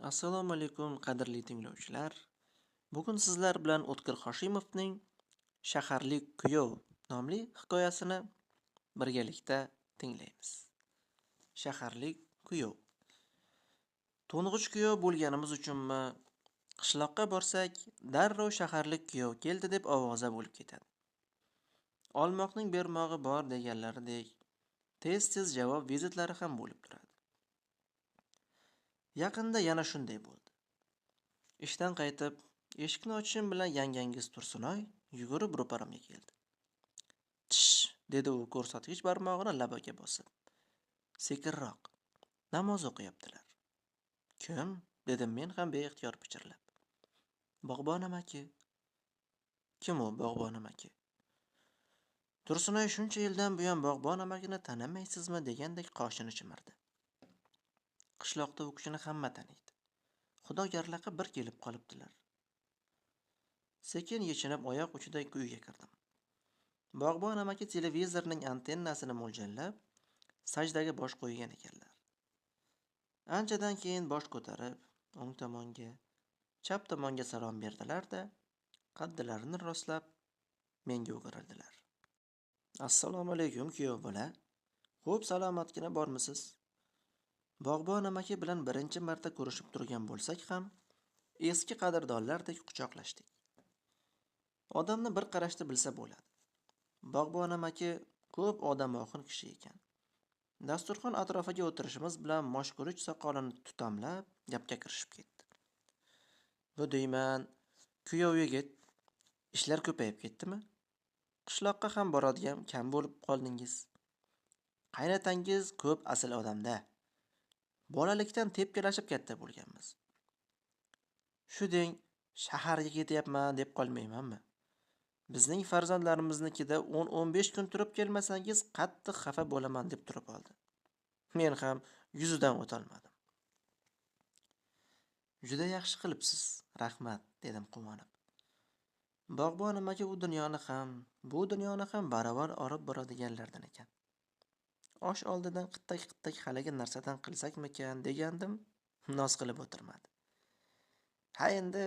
Assalomu alaykum qadrli tinglovchilar. Bugun sizlar bilan O'tkir Hoshimovning Shaharlik kuyov nomli hikoyasini birgalikda tinglaymiz. Shaharlik kuyov. To'ng'ich kuyov bo'lganimiz uchunmi, qishloqqa borsak, darrov shaharlik kuyov keldi deb ovoza bo'lib ketadi. Olmoqning bermog'i bor deganlaridek, tez-tez javob vizitlari ham bo'lib turadi. Yaqinda yana shunday bo'ldi. Ishdan qaytib, eshikni ochishim bilan yangangiz Tursunoy yugurib ro'paramga keldi. "Tish", dedi u ko'rsatkich barmog'ini labiga bosib. Sekinroq. Namoz o'qiyaptilar. "Kim?" dedim men ham beixtiyor pichirlab. "Bog'bon amaki." "Kim u Bog'bon amaki?" Tursunoy shuncha yildan buyon Bog'bon amakini tanimaysizmi degandek qoshini chimirdi. Qishloqda u kishini hamma taniydi. Xudogarlaqqa bir kelib qolibdilar. Sekin yechinib oyoq uchida uyga kirdim. Bog'bon amaki televizorning antennasini mo'ljallab, sajdaga bosh qo'ygan ekanlar. Anchadan keyin bosh ko'tarib, o'ng tomonga, chap tomonga salom berdilar-da, qaddilarini rostlab, menga o'girildilar. "Assalomu alaykum kuyov bola. Xo'p, salomatgina bormisiz?" Bog'bon amaki bilan birinchi marta ko'rishib turgan bo'lsak ham, eski qadrdonlardek quchoqlashdik. Odamni bir qarashda bilsa bo'ladi. Bog'bon amaki ko'p odamoxin kishi ekan. Dasturxon atrofiga o'tirishimiz bilan moshguruch soqolini tutamlab gapga kirishib ketdi. "Bu deyman, kuyov yigit, ishlar ko'payib ketdimi? Qishloqqa ham boradigan kam bo'lib qoldingiz. Qaynatangiz ko'p asl odamda. Bolalikdan tepkalashib katta bo'lganmiz. Shu deng, shaharga ketyapman deb qolmaymanmi? Bizning farzandlarimiznikida 10-15 kun turib kelmasangiz qattiq xafa bo'laman deb turib oldi. Men ham yuzidan o'tolmadim. "Juda yaxshi qilibsiz, rahmat", dedim quvonib. Bog'bon amaki u dunyoni ham, bu dunyoni ham baravar olib boradiganlardan ekan. Osh oldidan qittak haligi narsadan qilsakmikan degandim, noz qilib o'tirmadi. "Ha endi,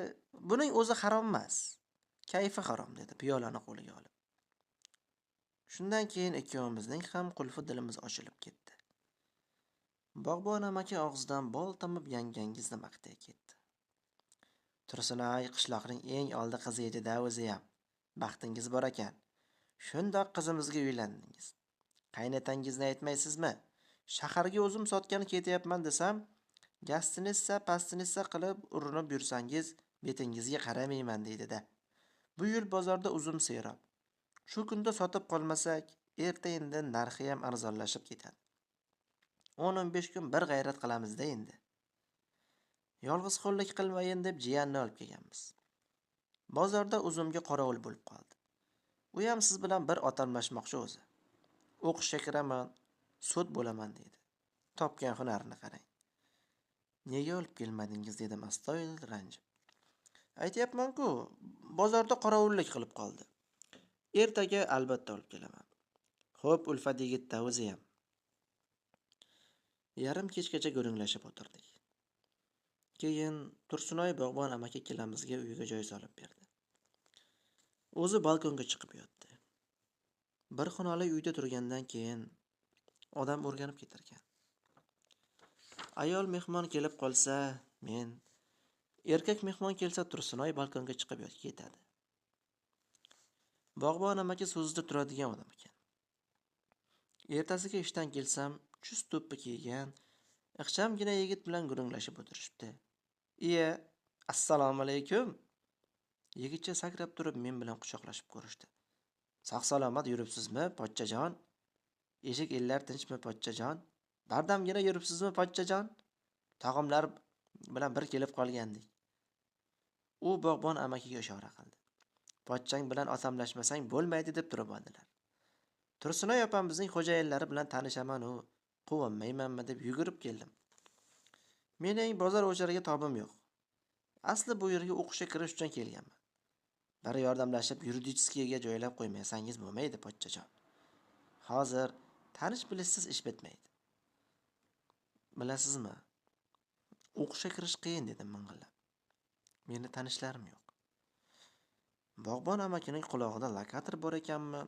buning o'zi harom emas. Kayfi harom", dedi piyolani qo'liga olib. Shundan keyin ikkovimizning ham qulfi dilimiz ochilib ketdi. Bog'bon amaki og'zidan bol tomib yangangizni maqtay ketdi. "Tursunoy qishloqning eng oldi qizi edi-da o'zi ham. Baxtingiz bor ekan. Shundoq qizimizga uylandingiz. Qaynatangizni aytmaysizmi? Shaharga o'zim sotgan ketyapman desam, gastinissa, pastinissa qilib urinib yursangiz, betingizga qaramayman deydi-da. Bu yil bozorda uzum serob. Shu kunda sotib qolmasak, erta-indin narxi ham arzonlashib ketadi. 10-15 kun bir g'ayrat qilamiz-da endi. Yolg'iz qo'llik qilmayin deb jiyanni olib kelganmiz. Bozorda uzumga qorovul bo'lib qoldi. U ham siz bilan bir otamlashmoqchi o'zi. O'qishga kiraman, sud bo'laman deydi. Topgan hunarini qarang. Nega olib kelmadingiz dedim astoydil ranjib. Aytayapman-ku, bozorda qorovullik qilib qoldi. Ertaga albatta olib kelaman. Xo'p, Ulfat yigitda o'zi ham. Yarim kechgacha go'ringlashib o'tirdik. Keyin Tursunoy Bog'bon amaki kelamizga uyiga joy solib berdi. O'zi balkonga chiqib yotdi. Bir xonali uyda turgandan keyin odam o'rganib ketarkan. Ayol mehmon kelib qolsa, men, erkak mehmon kelsa Tursunoy balkonga chiqib ketadi. Bog'bon amaki so'zida turadigan odam ekan. Ertasiga ishdan kelsam, chust to'ppi kiygan, ixchamgina yigit bilan gurunglashib o'tirishibdi. "Iye, assalomu alaykum." Yigitcha sakrab turib men bilan quchoqlashib ko'rishdi. "Sog'-salomat yuribsizmi, pochchajon? Eshik ellar tinchmi, pochchajon? Bardamgina yuribsizmi, pochchajon? Tog'imlar bilan bir kelib qolgandik." U Bog'bon amakiga ishora qildi. "Pochchang bilan otamlashmasang bo'lmaydi" deb turib oldilar. Tursunoy opamizning xo'jayinlari bilan tanishaman u, quvonmaymanmi deb yugurib keldim. Mening bozor o'chariga tobim yo'q. Asli bu yerga o'qishga kirish uchun kelganman. Bir yordamlashib yuridiskiyaga joylab qo'ymasangiz bo'lmaydi, pochchajon. Hozir tanish bilishsiz ish bitmaydi. Bilasizmi? O'qishga kirish qiyin dedim ming'illab. Meni tanishlarim yo'q. Bog'bon amakining qulog'ida lokator bor ekanmi?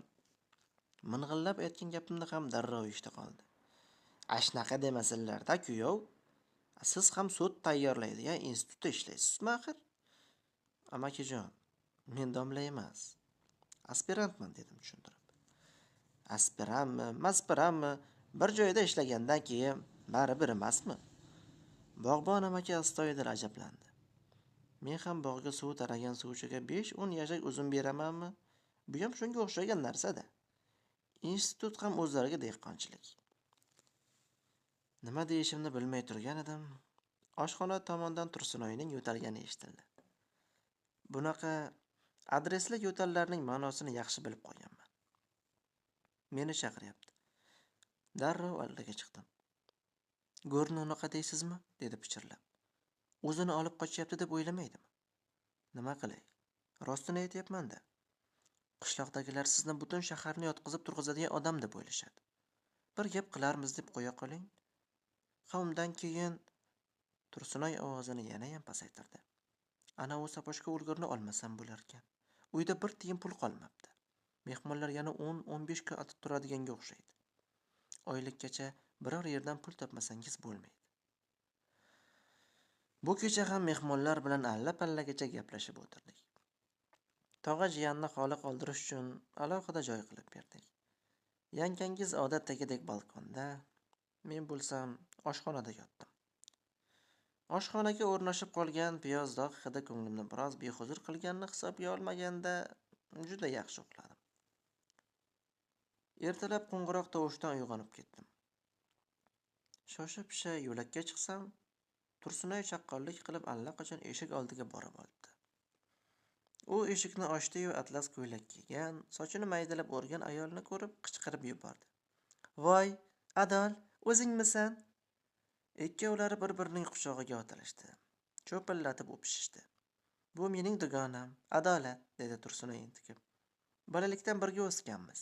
Ming'illab aytgan gapimni ham darrov eshita qoldi. Ashnaqa demasinlar-da, kuyov. Siz ham sud tayyorlaydigan institutda ishlaysizmi axir? Amakijon, men domla emas. Aspirantman dedim tushuntirib. Aspirantmi, bir joyda ishlagandan keyin baribir emasmi? Bog'bon amaki astoydil ajablandi. Men ham bog'ga suv taragan suvchiga 5-10 yashak uzum beramanmi? Bu ham shunga o'xshagan narsa-da. Institut ham o'zlariga dehqonchilik. Nima deyishimni bilmay turgan edim. Oshxona tomondan Tursunoyning yo'talgani eshitildi. Bunaqa adresli yo'tallarning ma'nosini yaxshi bilib qo'yganman. Meni chaqiryapti. Darrov oldiga chiqdim. Go'rni unaqa deysizmi? Dedi pichirlab. O'zini olib qochyapti deb o'ylamaydimi? Nima qilay? Rostini aytyapman-da. Qishloqdagilar sizni butun shaharni yotqizib turg'izadigan odam deb o'ylashadi. Bir gap qilarmiz deb qo'ya qoling. Undan keyin Tursunoy ovozini yana ham pasaytirdi. Ana u sapochka o'lgurni olmasam bo'lar ekan. Uyda bir tiyin pul qolmabdi. Mehmonlar yana 10-15 kun otib turadiganga o'xshaydi. Oylikkacha biror yerdan pul topmasangiz bo'lmaydi. Bu kecha ham mehmonlar bilan alla-pallagacha gaplashib o'tirdik. Tog'a jiyanni xoli qoldirish uchun alohida joy qilib berdik. Yangangiz odatdagidek balkonda, men bo'lsam oshxonada yotdim. Oshxonaga o'rnashib qolgan piyozdog' hidi ko'nglimni biroz behuzur qilganini hisobga olmaganda juda yaxshi uxladim. Ertalab qo'ng'iroq tovushidan uyg'onib ketdim. Shosha-pisha yo'lakka chiqsam, Tursunoy chaqqonlik qilib allaqachon eshik oldiga borib olibdi. U eshikni ochdi-yu atlas ko'ylak kiygan, sochini maydalab o'rgan ayolni ko'rib qichqirib yubordi. "Voy, Adol, o'zingmisan?" Ikkovlari bir-birining quchog'iga otilishdi. Cho'pillatib o'pishishdi. "Bu mening dugonam, Adolat", dedi Tursunoy intikib. "Bolalikdan birga o'sganmiz."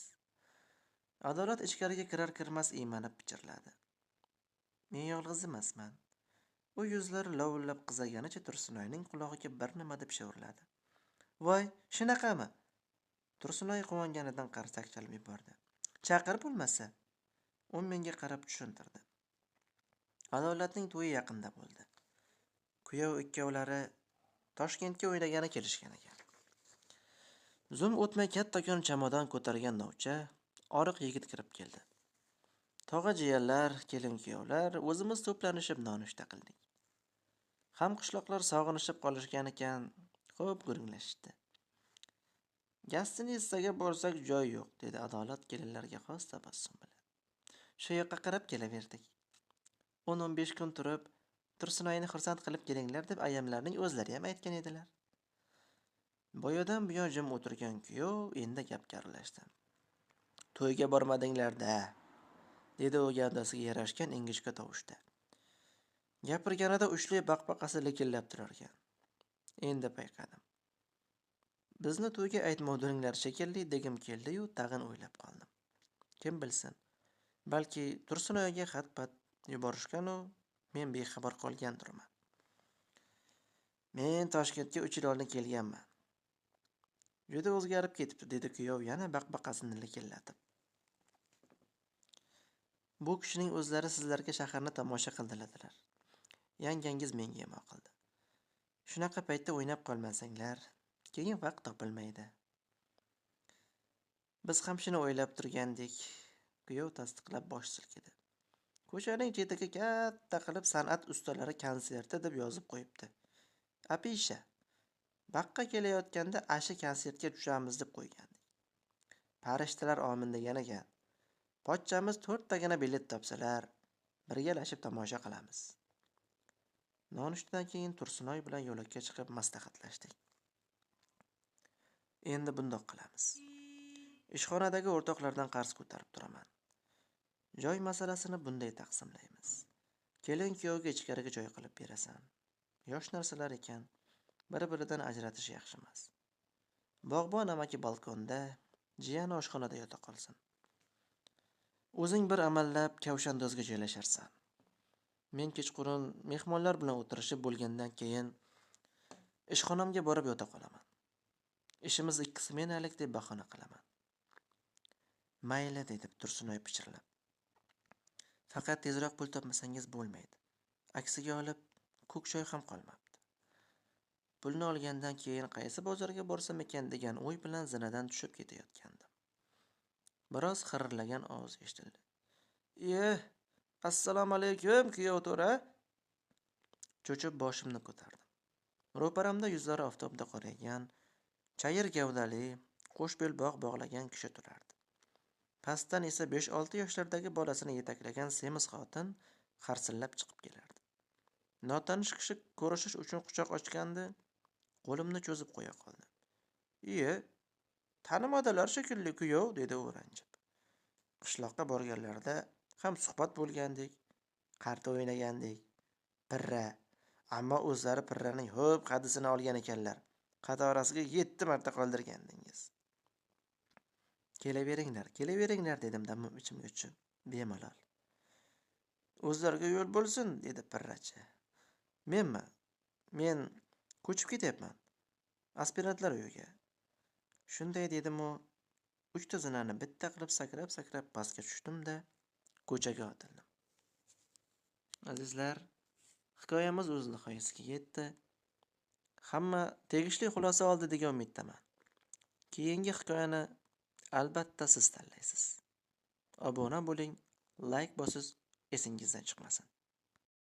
Adolat ichkariga kirar-kirmas iymanib pichirladi. "Men yolg'iz emasman." U yuzlari lovullab qizaganicha Tursunoyning qulog'iga bir nima deb shivirladi. "Voy, shunaqami?" Tursunoy quvonganidan qarsak chalib yubordi. "Chaqir bo'lmasa." U menga qarab tushuntirdi. Adolatning to'yi yaqinda bo'ldi. Kuyov ikkovlari Toshkentga o'ynagani kelishgan ekan. Zum o'tmay kattakon chamadon ko'targan novcha, oriq yigit kirib keldi. Tog'a jiyanlar, kelin kuyovlar o'zimiz to'planishib nonushta qildik. Ham qishloqlar sog'inishib qolishgan ekan, xo'p guringlashdi. "Gastinisaga borsak joy yo'q", dedi Adolat kelinlarga xos tabassum bilan. "Shu yoqqa qarab kelaverdik. 10-15 kun turib, Tursunoyni xursand qilib kelinglar deb ayamlarning o'zlari ham aytgan edilar." Boyadan buyon jim o'tirgan kuyov endi gapga aralashdi. "To'yga bormadinglar-da", dedi u gavdasiga yarashgan ingichka tovushda. Gapirganida uchli baqbaqasi likillab turar ekan. Endi payqadim. Bizni to'yga aytmovdiringlar shekilli degim keldi-yu, tag'in o'ylab qoldim. Kim bilsin, balki Tursunoyga xat-pat yuborishgan-u, men bexabar qolgandirman. "Men Toshkentga 3 yil oldin kelganman. Juda o'zgarib ketibdi", dedi kuyov yana baqbaqasini likillatib. "Bu kishining o'zlari sizlarga shaharni tomosha qildilar. Yangangiz menga emo qildi. Shunaqa paytda o'ynab qolmasanglar, keyin vaqt topilmaydi." "Biz ham shuni o'ylab turgandik", kuyov tasdiqlab bosh silkidi. "Ko'chaning chetiga katta qilib san'at ustalari konserti deb yozib qo'yibdi. Apisha. Baqqa kelayotganda ashi konsertga tushamiz deb qo'ygandik. Farishtalar omin degan ekan. Pochchamiz 4 tagina bilet topsalar, birgalashib tomosha qilamiz." Nonushtadan keyin Tursunoy bilan yo'lakka chiqib maslahatlashdik. "Endi bundoq qilamiz. Ishxonadagi o'rtoqlardan qarz ko'tarib turaman. Joy masalasini bunday taqsimlaymiz. Kelin kuyovga ichkariga joy qilib berasan. Yosh narsalar ekan, bir-biridan ajratish yaxshi emas. Bog'bon amaki balkonda, jiyan oshxonada yota qolsin. O'zing bir amallab kavshandozga joylasharsan. Men kechqurun mehmonlar bilan o'tirishib bo'lgandan keyin ishxonamga borib yota qolaman. Ishimiz 2 smenalik deb bahona qilaman. Mayli, dedi Tursunoy pichirlab. Faqat tezroq pul topmasangiz bo'lmaydi. Aksiga olib, ko'k choy ham qolmabdi. Pulni olgandan keyin qaysi bozorga borsam ekan degan o'y bilan zinadan tushib ketayotgandim. Biroz xirrillagan ovoz eshitildi. Assalomu alaykum, kuyov to'ra. Cho'chib boshimni ko'tardim. Ro'paramda yuzlari oftobda qoraygan, chayir gavdali, qo'sh belbog' bog'lagan kishi turardi. Pastdan esa 5-6 yoshlardagi bolasini yetaklagan semiz xotin harsillab chiqib kelardi. Notanish kishi ko'rishish uchun quchoq ochgandi, qo'limni cho'zib qo'ya qoldi. Tanimadilar shekilli kuyov, dedi u ranjib. Qishloqqa borganlarda ham suhbat bo'lgandik, qarta o'ynagandik. Pirra, ammo o'zlari pirraning ho'p qaddisini olgan ekanlar. Qatorasiga 7 marta qoldirgandingiz. Kelaveringlar, dedim damim ichimga tushib, bemalol. O'zlariga yo'l bo'lsin, dedi pirrachi. Men ko'chib ketyapman. Aspirantlar uyiga. Shunday dedim-u, 3 ta zinani bitta qilib sakrab pastga tushdim-da, ko'chaga otildim. Azizlar, hikoyamiz o'z nihoyasiga yetdi. Hamma tegishli xulosa oldi degan umiddaman. Keyingi hikoyani albatta siz tanlaysiz. Obuna bo'ling, like bosiz, esingizdan chiqmasin.